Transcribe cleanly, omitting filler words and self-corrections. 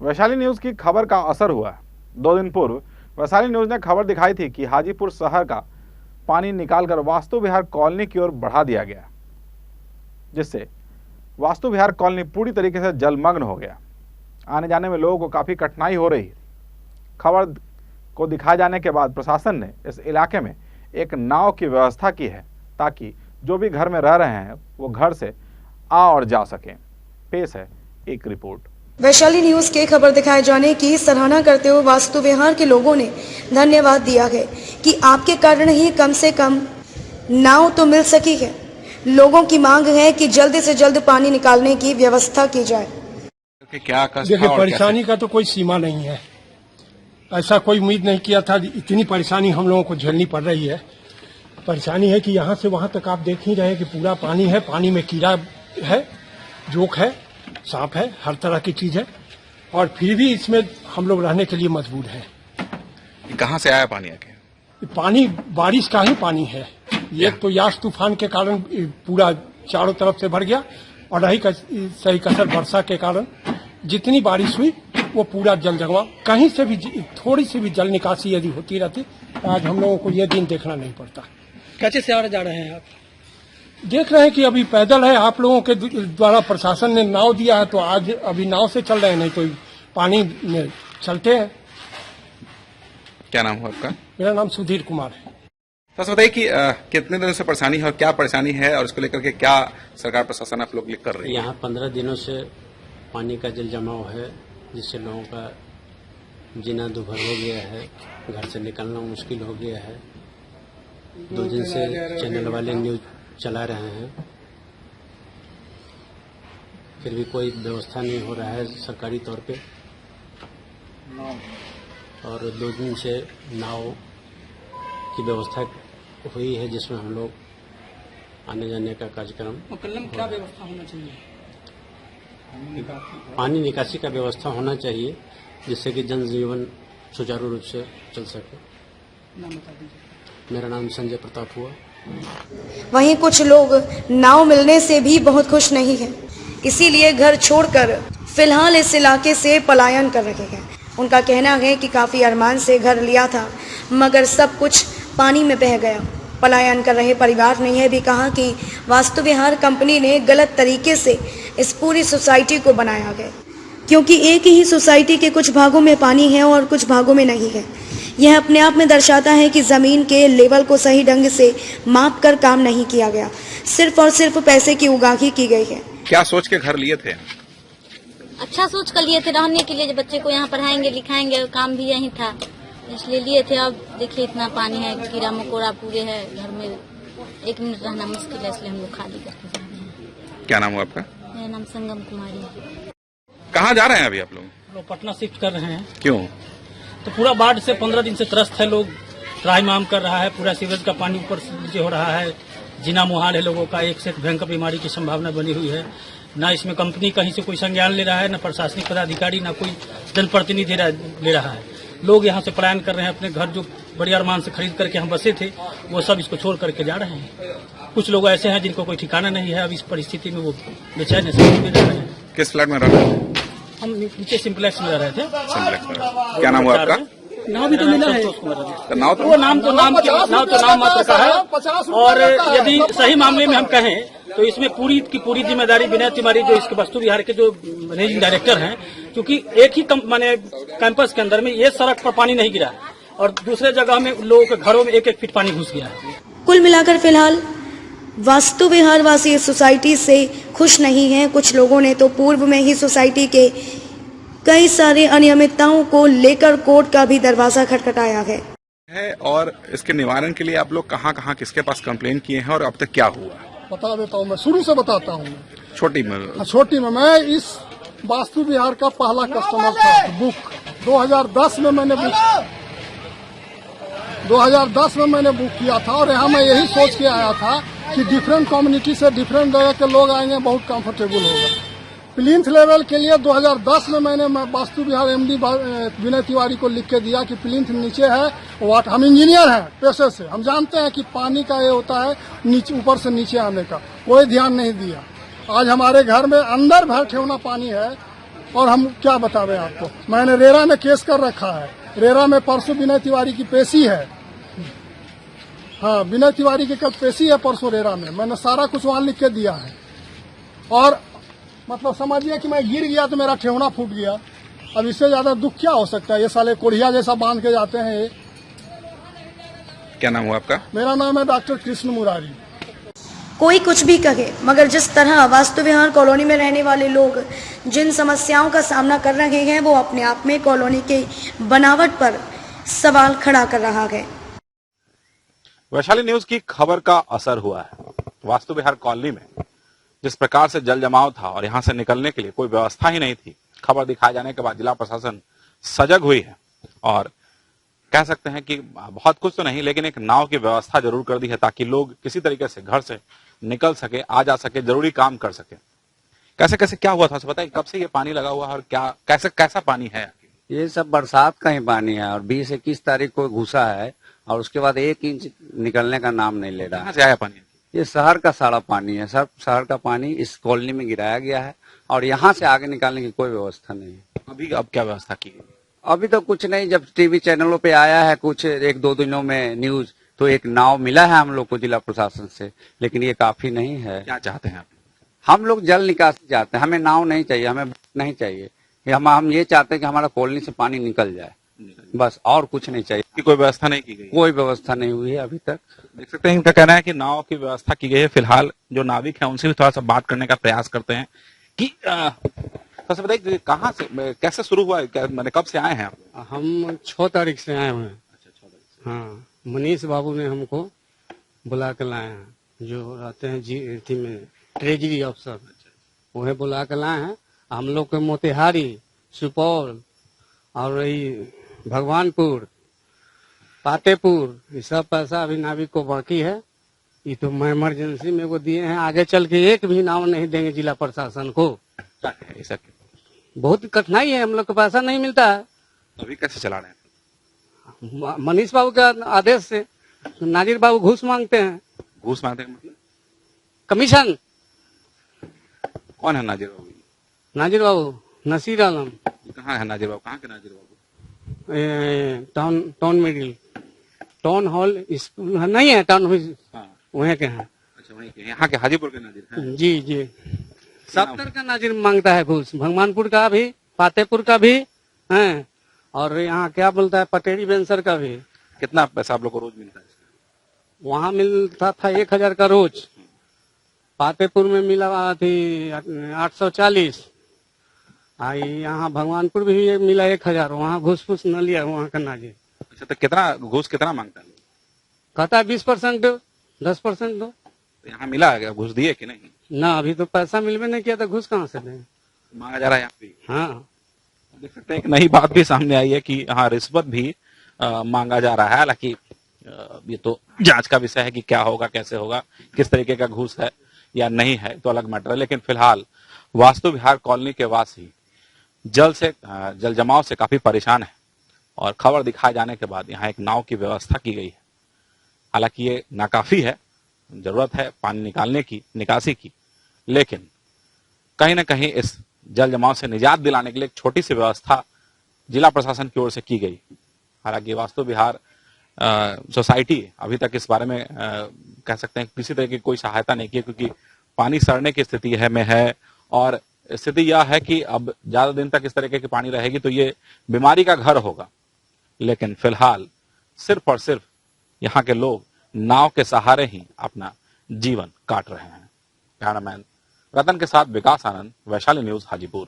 Vaishali news की खबर का असर हुआ। 2 दिन पूर्व वैशाली न्यूज ने खबर दिखाई थी कि हाजीपुर शहर का पानी निकालकर वास्तु विहार कॉलोनी की ओर बढ़ा दिया गया, जिससे वास्तु विहार कॉलोनी पूरी तरीके से जलमग्न हो गया। आने जाने में लोगों को काफ़ी कठिनाई हो रही है। खबर को दिखाए जाने के बाद प्रशासन ने इस इलाके में एक नाव की व्यवस्था की है, ताकि जो भी घर में रह रहे हैं वो घर से आ और जा सकें। पेश है एक रिपोर्ट। वैशाली न्यूज के खबर दिखाए जाने की सराहना करते हुए वास्तु विहार के लोगों ने धन्यवाद दिया है कि आपके कारण ही कम से कम नाव तो मिल सकी है। लोगों की मांग है कि जल्द से जल्द पानी निकालने की व्यवस्था की जाए। क्या देखिए, परेशानी का तो कोई सीमा नहीं है। ऐसा कोई उम्मीद नहीं किया था, इतनी परेशानी हम लोगों को झेलनी पड़ रही है। परेशानी है कि यहाँ से वहाँ तक आप देख ही रहे हैं कि पूरा पानी है। पानी में कीड़ा है, जोक है, सांप है, हर तरह की चीज है, और फिर भी इसमें हम लोग रहने के लिए मजबूर हैं। कहाँ से आया पानी आके? पानी बारिश का ही पानी है। एक तो यास तूफान के कारण पूरा चारों तरफ से भर गया, और रही सही कसर वर्षा के कारण जितनी बारिश हुई वो पूरा जल जगवा। कहीं से भी थोड़ी सी भी जल निकासी यदि होती रहती तो आज हम लोगों को ये दिन देखना नहीं पड़ता। कैसे से जा रहे हैं आप? देख रहे हैं कि अभी पैदल है। आप लोगों के द्वारा प्रशासन ने नाव दिया है, तो आज अभी नाव से चल रहे हैं, नहीं तो पानी में चलते हैं। क्या नाम है आपका? मेरा नाम सुधीर कुमार है। तो बताइए कि कितने दिनों से परेशानी है और क्या परेशानी है, और इसको लेकर के क्या सरकार प्रशासन आप लोग कर रही है? यहाँ 15 दिनों से पानी का जल जमाव है, जिससे लोगों का जीना दुभर हो गया है, घर से निकलना मुश्किल हो गया है। 2 दिन से चैनल वाले न्यूज चला रहे हैं, फिर भी कोई व्यवस्था नहीं हो रहा है सरकारी तौर पे। और 2 दिन से नाव की व्यवस्था हुई है, जिसमें हम लोग आने जाने का कार्यक्रम। क्या व्यवस्था होना चाहिए? पानी निकासी का व्यवस्था होना चाहिए, जिससे कि जनजीवन सुचारू रूप से चल सके। नाम बता दीजिए। मेरा नाम संजय प्रताप हुआ। वहीं कुछ लोग नाव मिलने से भी बहुत खुश नहीं हैं, इसीलिए घर छोड़कर फिलहाल इस इलाके से पलायन कर रहे हैं। उनका कहना है कि काफ़ी अरमान से घर लिया था, मगर सब कुछ पानी में बह गया। पलायन कर रहे परिवार ने यह भी कहा कि वास्तु विहार कंपनी ने गलत तरीके से इस पूरी सोसाइटी को बनाया गया, क्योंकि एक ही सोसाइटी के कुछ भागों में पानी है और कुछ भागों में नहीं है। यह अपने आप में दर्शाता है कि ज़मीन के लेवल को सही ढंग से माप कर काम नहीं किया गया, सिर्फ और सिर्फ पैसे की उगाही की गई है। क्या सोच के घर लिए थे? अच्छा सोच कर लिए थे, रहने के लिए, जब बच्चे को यहाँ पढ़ाएंगे लिखाएंगे, काम भी यहीं था, इसलिए लिए थे। अब देखिए इतना पानी है, कीड़ा मकोड़ा पूरे है, घर में 1 मिनट रहना मुश्किल है, इसलिए हम लोग खाली करके जा रहे हैं। क्या नाम हुआ आपका? मेरा नाम संगम कुमारी है। कहाँ जा रहे हैं अभी आप लोग? पटना शिफ्ट कर रहे हैं। क्यों? तो पूरा बाढ़ से 15 दिन से त्रस्त है लोग, त्राहिमाम कर रहा है। पूरा सीवरेज का पानी ऊपर से नीचे हो रहा है, जीना मुहाल है लोगों का। एक से एक भयंकर बीमारी की संभावना बनी हुई है। ना इसमें कंपनी कहीं से कोई संज्ञान ले रहा है, न प्रशासनिक पदाधिकारी, न कोई जनप्रतिनिधि ले रहा है। लोग यहाँ से पलायन कर रहे हैं। अपने घर जो बड़ी अरमान से खरीद करके हम बसे थे, वो सब इसको छोड़ करके जा रहे हैं। कुछ लोग ऐसे हैं जिनको कोई ठिकाना नहीं है। अब इस परिस्थिति में वो बेचैन है, सब में रह रहे हैं। किस फ्लैट में रह रहे हैं? हम नीचे सिंप्लेक्स में रह रहे थे। सिंप्लेक्स में। क्या नाम हुआ आपका? नाम भी तो मिला है। नाम तो नाम मात्र का है। और यदि सही मामले में हम कहें तो इसमें पूरी की पूरी जिम्मेदारी विनय तिवारी, जो इसके वास्तु विहार के जो मैनेजिंग डायरेक्टर हैं, क्योंकि एक ही माने कैंपस के अंदर में ये सड़क पर पानी नहीं गिरा और दूसरे जगह में लोगों के घरों में 1-1 फीट पानी घुस गया है। कुल मिलाकर फिलहाल वास्तु विहार वासी इस सोसाइटी से खुश नहीं हैं। कुछ लोगों ने तो पूर्व में ही सोसाइटी के कई सारे अनियमितताओं को लेकर कोर्ट का भी दरवाजा खटखटाया है। और इसके निवारण के लिए आप लोग कहाँ किसके पास कंप्लेन किए हैं और अब तक क्या हुआ? बता देता हूँ, मैं शुरू से बताता हूँ। छोटी में मैं इस वास्तु विहार का पहला कस्टमर था। बुक 2010 में मैंने बुक किया था, और यहाँ मैं यही सोच के आया था कि डिफरेंट कम्युनिटी से डिफरेंट जगह के लोग आएंगे, बहुत कंफर्टेबल होगा। प्लिंथ लेवल के लिए 2010 में मैंने वास्तु विहार एमडी विनय तिवारी को लिख के दिया कि प्लिंथ नीचे है। हम इंजीनियर हैं पेशे से, हम जानते हैं कि पानी का ये होता है नीचे ऊपर से नीचे आने का, कोई ध्यान नहीं दिया। आज हमारे घर में अंदर भर ठेवना पानी है, और हम क्या बतावे आपको। मैंने रेरा में केस कर रखा है। रेरा में परसों विनय तिवारी की पेशी है। हाँ, विनय तिवारी की कल पेशी है परसों रेरा में। मैंने सारा कुछ वहां लिख के दिया है। और मतलब समझिए कि मैं गिर गया तो मेरा ठेहुना फूट गया। अब इससे ज्यादा दुख क्या हो सकता है। ये साले कोढ़िया जैसा बांध के जाते हैं। ये क्या नाम हुआ आपका? मेरा नाम है डॉक्टर कृष्ण मुरारी। कोई कुछ भी कहे, मगर जिस तरह वास्तु विहार कॉलोनी में रहने वाले लोग जिन समस्याओं का सामना कर रहे हैं, वो अपने आप में कॉलोनी के बनावट पर सवाल खड़ा कर रहा है। वैशाली न्यूज की खबर का असर हुआ है। वास्तु विहार कॉलोनी में जिस प्रकार से जल जमाव था और यहां से निकलने के लिए कोई व्यवस्था ही नहीं थी, खबर दिखाए जाने के बाद जिला प्रशासन सजग हुई है और कह सकते हैं कि बहुत कुछ तो नहीं, लेकिन एक नाव की व्यवस्था जरूर कर दी है ताकि लोग किसी तरीके से घर से निकल सके, आ जा सके, जरूरी काम कर सके। कैसे कैसे क्या हुआ था बताइए, कब से ये पानी लगा हुआ है और क्या कैसा पानी है? ये सब बरसात का ही पानी है और 20-21 तारीख को घुसा है और उसके बाद 1 इंच निकलने का नाम नहीं ले रहा। कहां से आया पानी? ये शहर का सारा पानी है। सब शहर का पानी इस कॉलोनी में गिराया गया है और यहाँ से आगे निकालने की कोई व्यवस्था नहीं है। अब क्या व्यवस्था की गई? अभी तो कुछ नहीं। जब टीवी चैनलों पे आया है कुछ 1-2 दिनों में न्यूज, तो एक नाव मिला है हम लोग को जिला प्रशासन से, लेकिन ये काफी नहीं है। क्या चाहते हैं आप? हम लोग जल निकासी चाहते हैं। हमें नाव नहीं चाहिए, हमें नहीं चाहिए। हम ये चाहते हैं कि हमारा कॉलोनी से पानी निकल जाए, बस, और कुछ नहीं चाहिए। कि कोई व्यवस्था नहीं की गई? कोई व्यवस्था नहीं हुई है अभी तक। देख सकते हैं इनका कहना है कि नाव की व्यवस्था की गई है। फिलहाल जो नाविक है उनसे भी थोड़ा सा बात करने का प्रयास करते हैं कि सबसे बताइए कहाँ से कैसे शुरू हुआ, मैंने कब से आए हैं आप? हम 6 तारीख से आए हुए हैं। अच्छा, 6 तारीख से। हाँ, मनीष बाबू ने हमको बुला कर लाए हैं, जो रहते हैं जी में ट्रेजरी अफसर, उन्हें बुला कर लाए हैं। हम लोग के मोतिहारी, सुपौल और वही भगवानपुर, पातेपुर, ये सब पैसा अभी नाविक को बाकी है। ये तो मैं इमरजेंसी में वो दिए हैं, आगे चल के एक भी नाव नहीं देंगे जिला प्रशासन को। ऐसा बहुत कठिनाई है, हम लोग को पैसा नहीं मिलता है। तो अभी कैसे चला रहे हैं? मनीष बाबू के आदेश से। नाजिर बाबू घूस मांगते हैं। घूस मांगते हैं मतलब? कमीशन। कौन है नाजिर बाबू? नाजिर बाबू नसीर आलम। कहाँ है नाजिर बाबू? कहाँ के Nazir Babu? Town middle town hall school नहीं है, टाउन वहीं के हैं। अच्छा, वहीं के, यहाँ के हाजीपुर के नाजिर हैं? जी जी, 70 का नाजिर मांगता है घूस। भगवानपुर का भी, पातेपुर का भी है, और यहाँ क्या बोलता है पटेरी बेंसर का भी। कितना पैसा आप लोग को रोज मिलता है? वहाँ मिलता था 1000 का रोज। पातेपुर में मिला थी 840। यहाँ भगवानपुर भी मिला 1000। वहाँ घूस फूस न लिया वहाँ का नाजिर। अच्छा, तो कितना घूस कितना मांगता है? कहता है 20% दो, 10% दो। तो यहाँ मिला है, घूस दिए कि नहीं? ना, अभी तो पैसा मिलवे नहीं किया, तो घूस कहाँ से दें? मांगा जा रहा है यहाँ पे। हाँ, देख सकते हैं एक नई बात भी सामने आई है कि यहाँ रिश्वत भी मांगा जा रहा है। हालांकि ये तो जांच का विषय है कि क्या होगा, कैसे होगा, किस तरीके का घूस है या नहीं है, तो अलग मैटर है। लेकिन फिलहाल वास्तु विहार कॉलोनी के वासी जल जमाव से काफी परेशान है और खबर दिखाए जाने के बाद यहाँ एक नाव की व्यवस्था की गई है। हालांकि ये नाकाफी है, जरूरत है पानी निकालने की, निकासी की, लेकिन कहीं ना कहीं इस जल जमाव से निजात दिलाने के लिए एक छोटी सी व्यवस्था जिला प्रशासन की ओर से की गई। हालांकि वास्तु विहार सोसाइटी अभी तक इस बारे में कह सकते हैं किसी तरह की कोई सहायता नहीं की, क्योंकि पानी सड़ने की स्थिति में है और स्थिति यह है कि अब ज्यादा दिन तक इस तरीके की पानी रहेगी तो ये बीमारी का घर होगा। लेकिन फिलहाल सिर्फ और सिर्फ यहाँ के लोग नाव के सहारे ही अपना जीवन काट रहे हैं। कैमरामैन रतन के साथ विकास आनंद, वैशाली न्यूज, हाजीपुर।